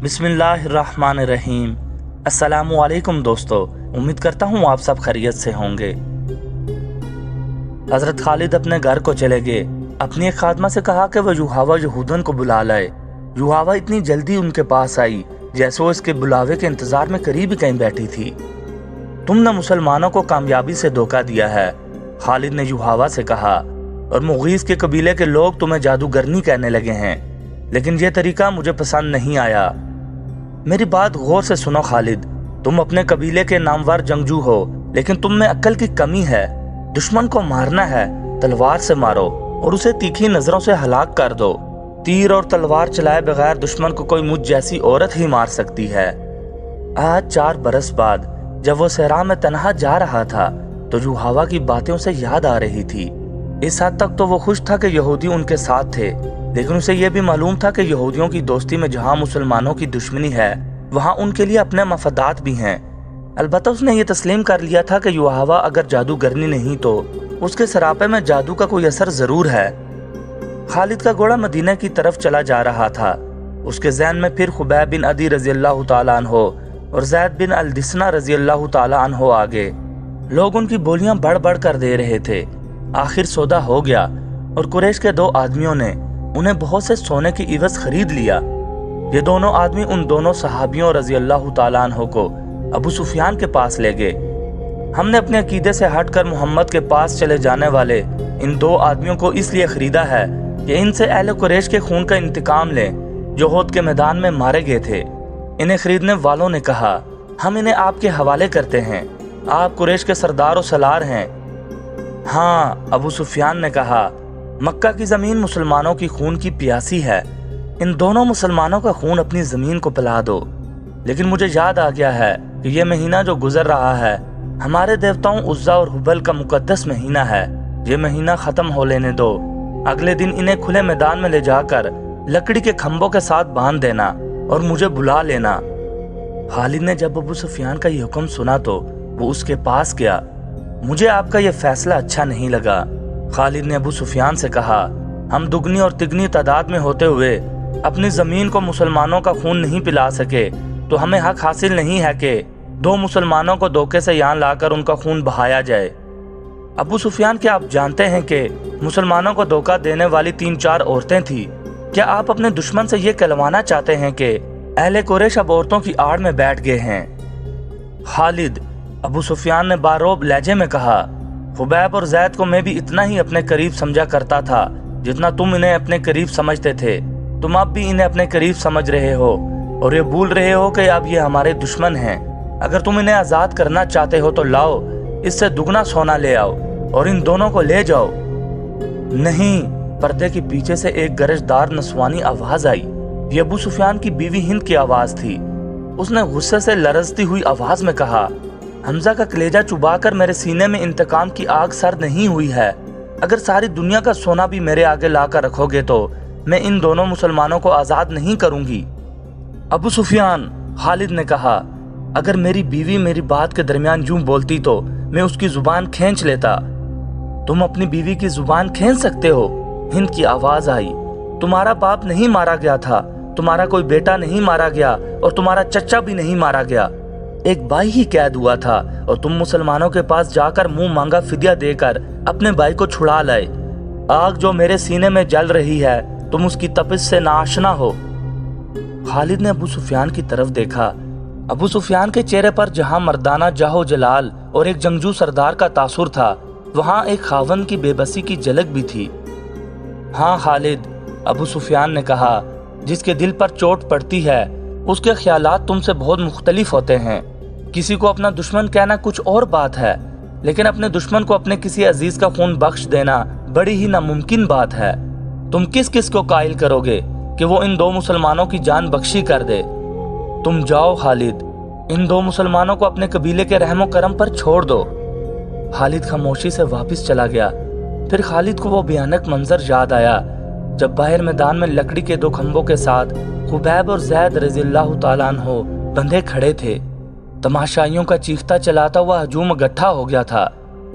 बिस्मिल्लाहिर्रहमानिर्रहीम। अस्सलामुअलैकुम दोस्तों, उम्मीद करता हूँ आप सब खैरियत से होंगे। हज़रत खालिद अपने घर को चले गए। अपनी एक खादमा से कहा कि वह युहावा यहूदन को बुला लाए। युहावा इतनी जल्दी उनके पास आई जैसे वो इसके बुलावे के इंतजार में करीब ही कहीं बैठी थी। तुमने मुसलमानों को कामयाबी से धोखा दिया है, खालिद ने युहावा से कहा, और मुगीस के कबीले के लोग तुम्हें जादूगरनी कहने लगे हैं, लेकिन यह तरीका मुझे पसंद नहीं आया। मेरी बात गौर से सुनो खालिद, तुम अपने कबीले के नामवर जंगजू हो, लेकिन तुम में अक्ल की कमी है। दुश्मन को मारना है, तलवार से मारो और उसे तीखी नजरों से हलाक कर दो। तीर और तलवार चलाए बगैर दुश्मन को कोई मुझ जैसी औरत ही मार सकती है। आज 4 बरस बाद जब वो सहरा में तन्हा जा रहा था तो युहावा की बातें उसे याद आ रही थी। इस हद तक तो वो खुश था कि यहूदी उनके साथ थे, लेकिन उसे यह भी मालूम था कि यहूदियों की दोस्ती में जहां मुसलमानों की दुश्मनी है वहां उनके लिए अपने मफादात भी हैं। अलबत्ता उसने ये तस्लीम कर लिया था कि युहावा अगर जादूगरनी नहीं तो उसके सरापे में जादू का कोई असर जरूर है। खालिद का घोड़ा मदीना की तरफ चला जा रहा था। उसके ज़हन में फिर खुबैब बिन अदी रजी अल्लाह तआला अन्हो और ज़ैद बिन अल-दिस्ना रजी अल्लाह तआला अन्हो आ गए। लोग उनकी बोलियां बढ़ बढ़ कर दे रहे थे। आखिर सौदा हो गया और कुरैश के 2 आदमियों ने उन्हें बहुत से सोने की इवज खरीद लिया। ये दोनों आदमी उन दोनों सहाबियों रजी अल्लाह तआला अन्हो को अबू सुफियान के पास ले गए। हमने अपने अकीदे से हटकर मोहम्मद के पास चले जाने वाले इन 2 आदमियों को इसलिए खरीदा है कि इनसे अहले कुरैश के खून का इंतकाम लें जो उहद के मैदान में मारे गए थे। इन्हें खरीदने वालों ने कहा, हम इन्हें आपके हवाले करते हैं, आप कुरैश के सरदार और सलार हैं। हाँ, अबू सुफियान ने कहा, मक्का की जमीन मुसलमानों की खून की प्यासी है, इन दोनों मुसलमानों का खून अपनी जमीन को पिला दो। लेकिन मुझे याद आ गया है कि यह महीना जो गुजर रहा है हमारे देवताओं उज्जा और हुबल का मुकद्दस महीना है। ये महीना खत्म हो लेने दो। अगले दिन इन्हें खुले मैदान में ले जाकर लकड़ी के खंभों के साथ बांध देना और मुझे बुला लेना। खालिद ने जब अबू सुफियान का ये हुक्म सुना तो वो उसके पास गया। मुझे आपका यह फैसला अच्छा नहीं लगा। खालिद ने अबू सुफियान से कहा, हम दुगनी और तिगनी तादाद में होते हुए अपनी जमीन को मुसलमानों का खून नहीं पिला सके तो हमें हक हासिल नहीं है कि 2 मुसलमानों को धोखे से यहाँ लाकर उनका खून बहाया जाए। अबू सुफियान, क्या आप जानते हैं कि मुसलमानों को धोखा देने वाली 3-4 औरतें थी? क्या आप अपने दुश्मन से ये कहलवाना चाहते हैं कि अहले कुरैश अब औरतों की आड़ में बैठ गए हैं? खालिद, अबू सुफियान ने बारोब लहजे में कहा, खुबैब और ज़ैद को मैं भी इतना ही अपने करीब समझा करता था जितना तुम इन्हें अपने करीब समझते थे। तुम अब भी इन्हें अपने करीब समझ रहे हो और ये भूल रहे हो कि अब ये हमारे दुश्मन हैं। अगर तुम इन्हें आज़ाद करना चाहते हो तो लाओ, इससे दुगना सोना ले आओ और इन दोनों को ले जाओ। नहीं, पर्दे के पीछे से एक गरजदार नस्वानी आवाज आई। ये अबू सुफियान की बीवी हिंद की आवाज थी। उसने गुस्से से लरजती हुई आवाज में कहा, हमजा का कलेजा चुबाकर मेरे सीने में इंतकाम की आग सर्द नहीं हुई है। अगर सारी दुनिया का सोना भी मेरे आगे लाकर रखोगे तो मैं इन दोनों मुसलमानों को आजाद नहीं करूंगी। अबू सुफियान, खालिद ने कहा, अगर मेरी बीवी मेरी बात के दरमियान यूं बोलती तो मैं उसकी जुबान खींच लेता। तुम अपनी बीवी की जुबान खींच सकते हो? हिंद की आवाज आई। तुम्हारा बाप नहीं मारा गया था, तुम्हारा कोई बेटा नहीं मारा गया और तुम्हारा चचा भी नहीं मारा गया। एक भाई ही कैद हुआ था और तुम मुसलमानों के पास जाकर मुंह मांगा फिदिया देकर अपने भाई को छुड़ा लाए। आग जो मेरे सीने में जल रही है तुम उसकी तपिश से नाआशना हो। खालिद ने अबू सुफियान की तरफ देखा। अबू सुफियान के चेहरे पर जहां मर्दाना जाहो जलाल और एक जंगजू सरदार का तासुर था, वहां एक खावन की बेबसी की झलक भी थी। हाँ खालिद, अबू सुफियान ने कहा, जिसके दिल पर चोट पड़ती है उसके ख्यालात तुमसे बहुत मुख्तलिफ होते हैं। किसी को अपना दुश्मन कहना कुछ और बात है, लेकिन अपने दुश्मन को अपने किसी अजीज का खून बख्श देना बड़ी ही नामुमकिन बात है। तुम किस किस को कायल करोगे कि वो इन 2 मुसलमानों की जान बख्शी कर दे? तुम जाओ खालिद, इन 2 मुसलमानों को अपने कबीले के रहमो करम पर छोड़ दो। खालिद खामोशी से वापस चला गया। फिर खालिद को वो भयानक मंजर याद आया जब बाहर मैदान में लकड़ी के 2 खंभों के साथ खुबैब और ज़ैद रज़ी अल्लाह तआला अन्हो बंधे खड़े थे। तमाशाइयों का चीखता चलाता हुआ हजूम इकट्ठा हो गया था।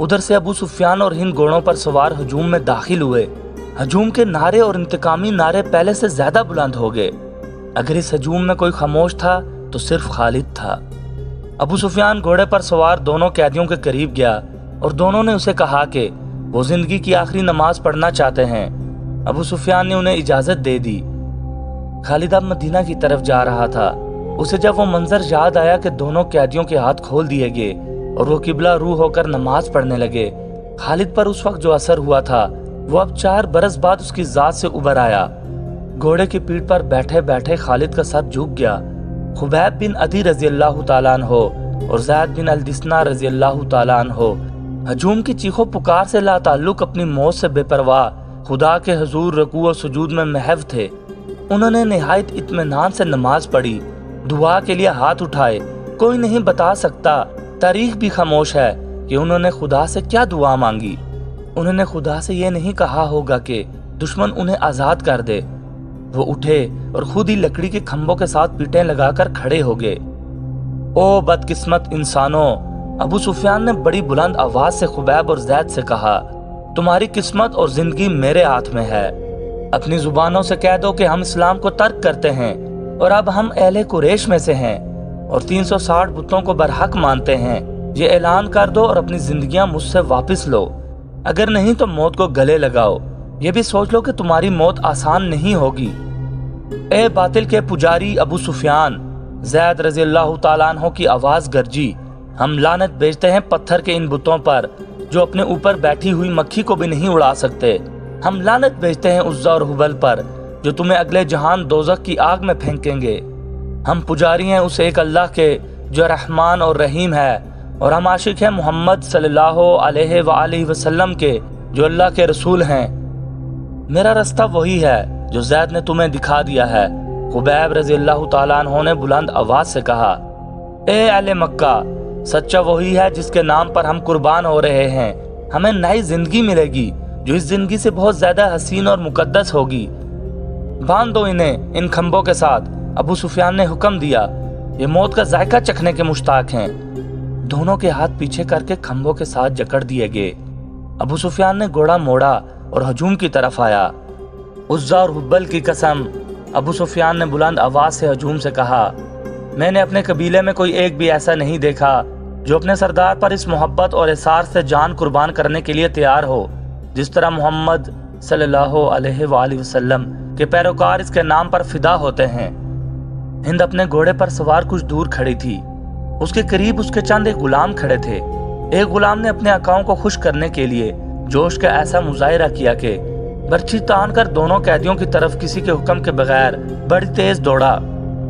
उधर से अबू सुफियान और हिंद घोड़ों पर सवार हजूम में दाखिल हुए। हजूम के नारे और इंतकामी नारे पहले से ज्यादा बुलंद हो गए। अगर इस हजूम में कोई खामोश था तो सिर्फ खालिद था। अबू सुफियान घोड़े पर सवार दोनों कैदियों के करीब गया और दोनों ने उसे कहा कि वो जिंदगी की आखिरी नमाज पढ़ना चाहते हैं। अबू सुफियान ने उन्हें इजाजत दे दी। खालिद अब मदीना की तरफ जा रहा था। उसे जब वो मंजर याद आया कि दोनों कैदियों के हाथ खोल दिए गए और वो किबला रू होकर नमाज पढ़ने लगे, खालिद पर उस वक्त जो असर हुआ था वो अब 4 बरस बाद उसकी जात से उभर आया। घोड़े की पीठ पर बैठे बैठे खालिद का सर झुक गया। खुबैब बिन अदी रजी अल्लाह तआला अन्हो और ज़ैद बिन अल-दिस्ना रजी अल्लाह तआला अन्हो हजूम की चीखों पुकार से लाताल्लुक अपनी मौत से बेपरवाह खुदा के हुजूर रुकू और सुजूद में महव थे। उन्होंने निहायत इत्मीनान से नमाज पढ़ी, दुआ के लिए हाथ उठाए। कोई नहीं बता सकता, तारीख भी खामोश है कि उन्होंने खुदा से क्या दुआ मांगी। उन्होंने खुदा से ये नहीं कहा होगा कि दुश्मन उन्हें आज़ाद कर दे। वो उठे और खुद ही लकड़ी के खंभों के साथ पीटें लगाकर खड़े हो गए। ओ बदकिस्मत इंसानों, अबू सुफियान ने बड़ी बुलंद आवाज से खुबैब और ज़ैद से कहा, तुम्हारी किस्मत और जिंदगी मेरे हाथ में है। अपनी जुबानों से कह दो कि हम इस्लाम को तर्क करते हैं और अब हम अहले कुरैश में से हैं और 360 बुतों को बरहक मानते हैं। ये ऐलान कर दो और अपनी जिंदगियां मुझसे वापस लो, अगर नहीं तो मौत को गले लगाओ। ये भी सोच लो कि तुम्हारी मौत आसान नहीं होगी। ए बातिल के पुजारी अबू सुफियान, ज़ैद रज़ी अल्लाह तआला अन्हु की आवाज गरजी, हम लानत भेजते हैं पत्थर के इन बुतों पर जो अपने ऊपर बैठी हुई मक्खी को भी नहीं उड़ा सकते। हम लानत भेजते हैं उज़्ज़ा और हुबल पर जो तुम्हें अगले जहान दोज़ख की आग में फेंकेंगे। हम पुजारी हैं उस एक अल्लाह के जो रहमान और रहीम है, और हम आशिक हैं मोहम्मद सल्लल्लाहु अलैहि वसल्लम के जो अल्लाह के रसूल हैं। मेरा रास्ता वही है जो ज़ैद ने तुम्हें दिखा दिया है। खुबैब रज़ी अल्लाह तआला अन्हु ने बुलंद आवाज से कहा, ए अहले मक्का, सच्चा वही है जिसके नाम पर हम कुर्बान हो रहे हैं। हमें नई जिंदगी मिलेगी जो इस जिंदगी से बहुत ज्यादा हसीन और मुकद्दस होगी। बांध दो इन्हें इन खंभों के साथ, अबू सुफियान ने हुक्म दिया। ये मौत का जायका चखने के मुश्ताक हैं। दोनों के हाथ पीछे करके खंभों के साथ जकड़ दिए गए। अबू सुफियान ने घोड़ा मोड़ा और हजूम की तरफ आया। उज़्ज़ा और हुब्बल की कसम, अबू सुफियान ने बुलंद आवाज से हजूम से कहा, मैंने अपने कबीले में कोई एक भी ऐसा नहीं देखा जो अपने सरदार पर इस मोहब्बत और एसार से जान कुर्बान करने के लिए तैयार हो जिस तरह मोहम्मद सल्लल्लाहु अलैहि वसल्लम के पैरोकार इसके नाम पर फिदा होते हैं। हिंद अपने घोड़े पर सवार कुछ दूर खड़ी थी। उसके करीब उसके चंद एक गुलाम खड़े थे। एक गुलाम ने अपने आकाओं को खुश करने के लिए जोश का ऐसा मुजाहिरा किया कि बर्छी तान कर दोनों कैदियों की तरफ किसी के हुक्म के बगैर बड़ी तेज दौड़ा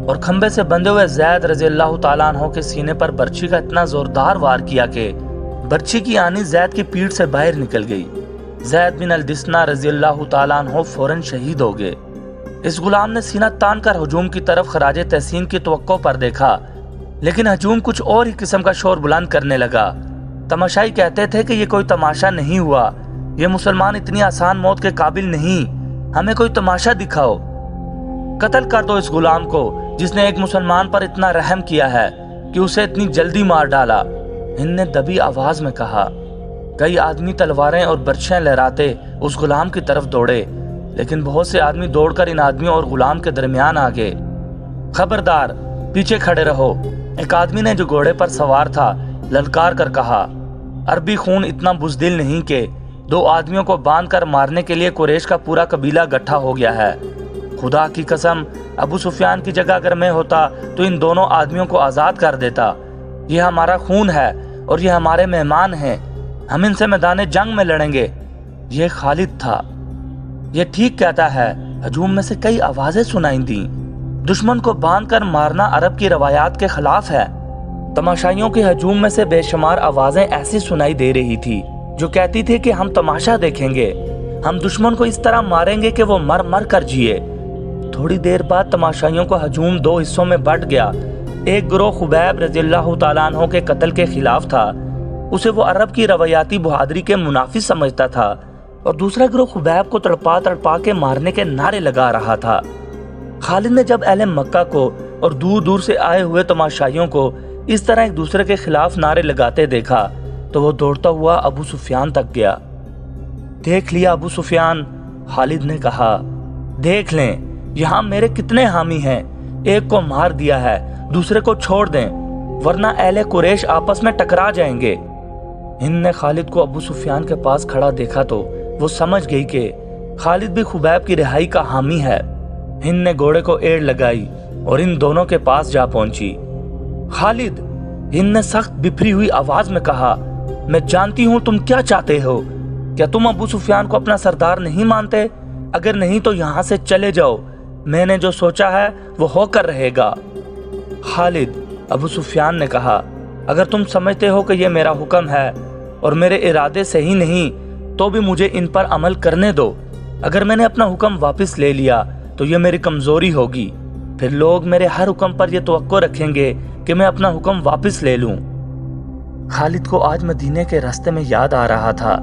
और खंबे से बंधे हुए ज़ैद रज़ी अल्लाह तआला अन्हु के सीने पर बर्छी का इतना जोरदार वार किया कि बर्छी की आनी ज़ैद की पीठ से बाहर निकल गई। ज़ैद बिन अल-दिस्ना रज़ी अल्लाह तआला अन्हु फौरन शहीद हो गए। इस गुलाम ने सीना तान कर हजूम की तरफ खराजे तहसीन की तवक्को पर देखा, लेकिन हजूम कुछ और ही किस्म का शोर बुलंद करने लगा। तमाशाई कहते थे कि ये कोई तमाशा नहीं हुआ, ये मुसलमान इतनी आसान मौत के काबिल नहीं, हमें कोई तमाशा दिखाओ। कत्ल कर दो इस गुलाम को जिसने एक मुसलमान पर इतना रहम किया है कि उसे इतनी जल्दी मार डाला। हिंद ने दबी आवाज में कहा। कई आदमी तलवारें और बर्छियां लहराते उस गुलाम की तरफ दौड़े, लेकिन बहुत से आदमी दौड़कर इन आदमियों और गुलाम के दरमियान आ गए। खबरदार, पीछे खड़े रहो, एक आदमी ने जो घोड़े पर सवार था ललकार कर कहा। अरबी खून इतना बुज़दिल नहीं कि 2 आदमियों को बांध कर मारने के लिए कुरैश का पूरा कबीला इकट्ठा हो गया है। खुदा की कसम, अबू सुफियान की जगह अगर मैं होता तो इन दोनों आदमियों को आज़ाद कर देता। ये हमारा खून है और ये हमारे मेहमान हैं, हम इनसे मैदान जंग में लड़ेंगे। ये खालिद था। ये ठीक कहता है। हजूम में से कई आवाजें सुनाई दी। दुश्मन को बांध कर मारना अरब की रवायात के खिलाफ है। तमाशाइयों के हजूम में से बेशुमार आवाजें ऐसी सुनाई दे रही थी जो कहती थी कि हम तमाशा देखेंगे, हम दुश्मन को इस तरह मारेंगे कि वो मर मर कर जिए। थोड़ी देर बाद तमाशाइयों का हजूम 2 हिस्सों में बंट गया। एक गिरोह खुबैब रज़ियल्लाहु ताला अन्हु के कत्ल के खिलाफ था, उसे वो अरब की रवायाती बहादुरी के मुनाफिस समझता था, और दूसरा गिरोह खुबैब को तड़पा तड़पा के मारने के नारे लगा रहा था। खालिद ने जब अहले मक्का को और दूर दूर से आए हुए तमाशाइयों को इस तरह एक दूसरे के खिलाफ नारे लगाते देखा तो वो दौड़ता हुआ अबू सुफियान तक गया। देख लिया अबू सुफियान, खालिद ने कहा, देख लें यहाँ मेरे कितने हामी हैं। एक को मार दिया है, दूसरे को छोड़ दें, वरना अहले कुरैश आपस में टकरा जाएंगे। हिंद ने खालिद को अबू सुफियान के पास खड़ा देखा तो वो समझ गई कि खालिद भी खुबैब की रिहाई का हामी है। हिंद ने घोड़े को एड़ लगाई और इन दोनों के पास जा पहुंची। खालिद, हिंद ने सख्त बिफरी हुई आवाज में कहा, मैं जानती हूं तुम क्या चाहते हो। क्या तुम अबू सुफियान को अपना सरदार नहीं मानते? अगर नहीं तो यहाँ से चले जाओ। मैंने जो सोचा है वो होकर रहेगा। खालिद, अबू सुफियान ने कहा, अगर तुम समझते हो कि ये मेरा हुक्म है और मेरे इरादे सही नहीं तो भी मुझे इन पर अमल करने दो। अगर मैंने अपना हुक्म वापस ले लिया तो ये मेरी कमजोरी होगी। फिर लोग मेरे हर हुक्म पर यह तवक्को रखेंगे कि मैं अपना हुक्म वापस ले लूं। खालिद को आज मदीने के रास्ते में याद आ रहा था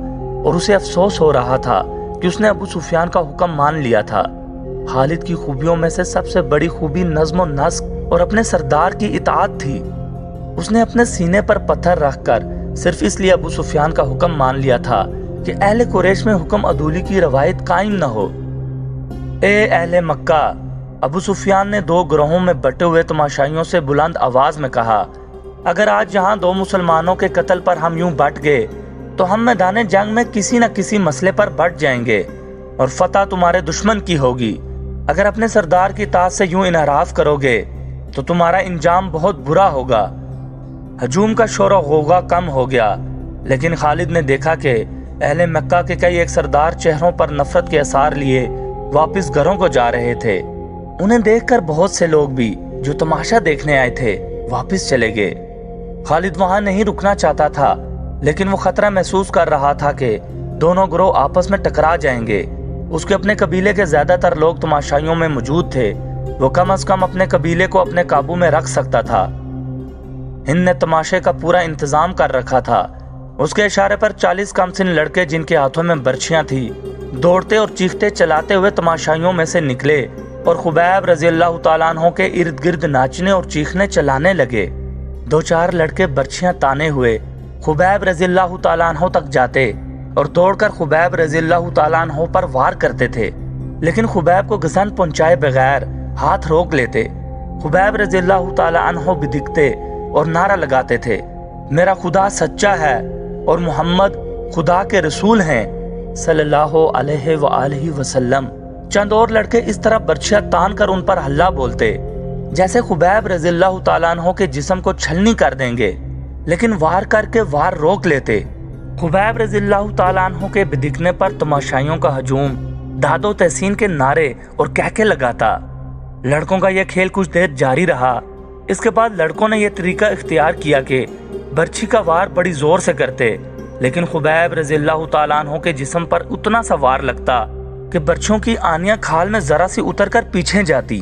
और उसे अफसोस हो रहा था कि उसने अबू सुफियान का हुक्म मान लिया था। खालिद की खूबियों में से सबसे बड़ी खूबी नज़्म व नस्क और अपने सरदार की इताअत थी। उसने अपने सीने पर पत्थर रखकर सिर्फ इसलिए अबू सुफियान का हुक्म मान लिया था कि अहले कुरैश में हुक्म अदूली की रवायत कायम न हो। ए अहले मक्का, अबू सुफियान ने दो ग्रोहों में बटे हुए तमाशाइयों से बुलंद आवाज में कहा, अगर आज यहाँ दो मुसलमानों के कत्ल पर हम यूं बट गए तो हम मैदान जंग में किसी न किसी मसले पर बट जाएंगे और फतह तुम्हारे दुश्मन की होगी। अगर अपने सरदार की इताअत से यूं इनहराफ करोगे तो तुम्हारा इंजाम बहुत बुरा होगा। हजूम का शोर और गौगा कम हो गया, लेकिन खालिद ने देखा कि अहले मक्का के कई एक सरदार चेहरों पर नफरत के आसार लिए वापस घरों को जा रहे थे। उन्हें देखकर बहुत से लोग भी जो तमाशा देखने आए थे वापस चले गए। खालिद वहां नहीं रुकना चाहता था, लेकिन वो खतरा महसूस कर रहा था कि दोनों ग्रोह आपस में टकरा जाएंगे। उसके अपने कबीले के ज्यादातर लोग तमाशाइयों में मौजूद थे। वो कम से कम अपने कबीले को अपने काबू में रख सकता था। हिंद ने तमाशे का पूरा इंतजाम कर रखा था। उसके इशारे पर 40 कमसिन लड़के जिनके हाथों में बर्छियां थी दौड़ते और चीखते चलाते हुए तमाशाइयों में से निकले और खुबैब रज़ियल्लाहु ताला अन्हु के इर्द गिर्द नाचने और चीखने चलाने लगे। दो चार लड़के बर्छियां ताने हुए खुबैब रज़ियल्लाहु ताला अन्हु तक जाते और दौड़कर खुबैब रज़ियल्लाहु ताला अन्हु पर वार करते थे, लेकिन खुबैब को गज़न पहुंचाए बगैर हाथ रोक लेते। खुबैब रज़ियल्लाहु ताला अन्हु बिदिकते और नारा लगाते थे, मेरा खुदा सच्चा है और मोहम्मद खुदा के रसूल हैं सल्लल्लाहु अलैहि वसल्लम। चंद और लड़के इस तरह बर्छियां तान कर उन पर हल्ला बोलते जैसे खुबैब रज़ियल्लाहु ताला अन्हु के जिस्म को छलनी कर देंगे, लेकिन वार करके वार रोक लेते। खुबैब रज़ियल्लाहु ताला अन्हु के बिदिकने पर तमाशाइयों का हजूम दादो तहसीन के नारे और कहके लगाता। लड़कों का यह खेल कुछ देर जारी रहा। इसके बाद लड़कों ने यह तरीका इख्तियार किया कि बर्छी का वार बड़ी जोर से करते, लेकिन खुबैब रज़ियल्लाहु ताला अन्हु के जिस्म पर उतना सा वार लगता कि बर्छियों की आनियां खाल में जरा सी उतरकर पीछे जाती।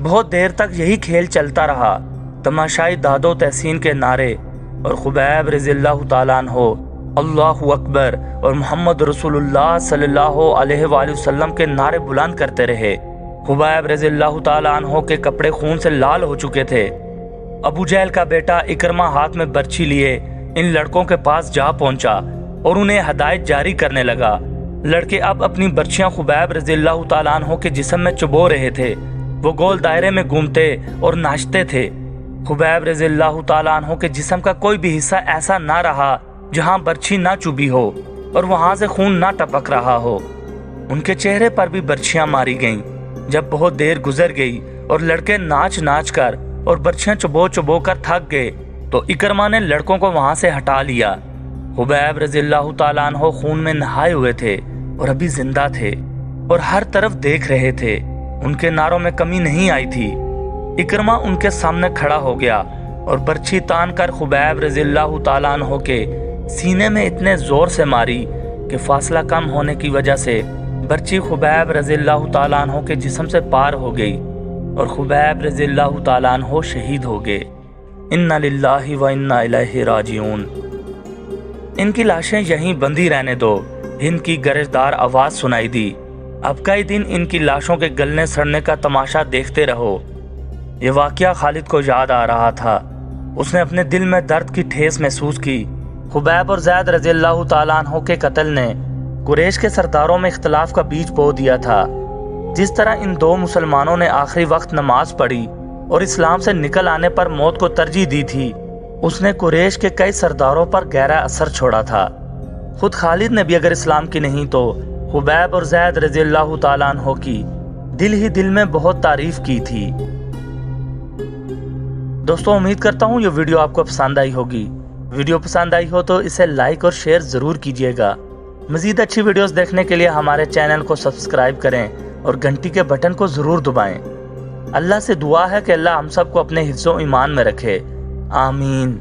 बहुत देर तक यही खेल चलता रहा। तमाशाई दादो तहसीन के नारे और खुबैब रज़ियल्लाहु ताला अन्हु अल्लाहु अकबर और मोहम्मद रसूलुल्लाह सल्लल्लाहु अलैहि वसल्लम के नारे बुलंद करते रहे। खुबैब रज़ियल्लाहु ताला अन्हु के कपड़े खून से लाल हो चुके थे। अबू जहल का बेटा इकरमा हाथ में बर्छी लिए इन लड़कों के पास जा पहुंचा और उन्हें हदायत जारी करने लगा। लड़के अब अपनी बर्छियां खुबैब रज़ियल्लाहु ताला अन्हु के जिस्म में चुबो रहे थे। वो गोल दायरे में घूमते और नाचते थे। खुबैब रज़ियल्लाहु ताला अन्हु के जिस्म का कोई भी हिस्सा ऐसा ना रहा जहां बर्छी ना चुभी हो और वहां से खून ना टपक रहा हो। उनके चेहरे पर भी बर्छियां मारी गईं। जब बहुत देर गुजर गई और लड़के नाच नाच कर और बर्छियां चुबो चुबो कर थक गए तो इकरमा ने लड़कों को वहां से हटा लिया। खुबैब रज़ियल्लाहु ताला अन्हु खून में नहाए हुए थे और अभी जिंदा थे और हर तरफ देख रहे थे। उनके नारों में कमी नहीं आई थी। इकरमा उनके सामने खड़ा हो गया और बर्छी तान कर खुबैब रज़ियल्लाहु ताला अन्हु के सीने में इतने जोर से मारी कि फासला कम होने की वजह से बर्छी खुबैब रज़ियल्लाहु ताला अन्हु के जिस्म से पार हो गई और खुबैब रज़ियल्लाहु ताला अन्हु शहीद हो गए। इन्ना लिल्लाहि व इन्ना इलैहि राजिऊन। इनकी लाशें यहीं बंधी रहने दो, हिंद की गरजदार आवाज सुनाई दी। अब कई दिन इनकी लाशों के गलने सड़ने का तमाशा देखते रहो। ये वाकया खालिद को याद आ रहा था। उसने अपने दिल में दर्द की ठेस महसूस की। खुबैब और ज़ैद रज़ियल्लाहु ताला अन्हु के कत्ल ने कुरैश के सरदारों में इख्तिलाफ का बीज बो दिया था। जिस तरह इन दो मुसलमानों ने आखिरी वक्त नमाज पढ़ी اور اسلام سے نکل آنے پر موت کو ترجیح دی تھی، اس نے قریش کے کئی سرداروں پر گہرا اثر چھوڑا تھا۔ خود خالد نے بھی اگر اسلام کی نہیں تو خبیب اور زید رضی اللہ تعالیٰ عنہ کی دل ہی دل میں بہت تعریف کی تھی۔ دوستو امید کرتا ہوں یہ ویڈیو آپ کو پسند آئی ہوگی۔ ویڈیو پسند آئی ہو تو اسے لائک اور شیئر ضرور کیجیے گا۔ مزید اچھی ویڈیوز دیکھنے کے لیے ہمارے چینل کو سبسکرائب کریں اور گھنٹی کے بٹن کو ضرور دبائیں۔ اللہ سے دعا ہے کہ اللہ ہم سب کو اپنے حفظ و ایمان میں رکھے۔ آمین۔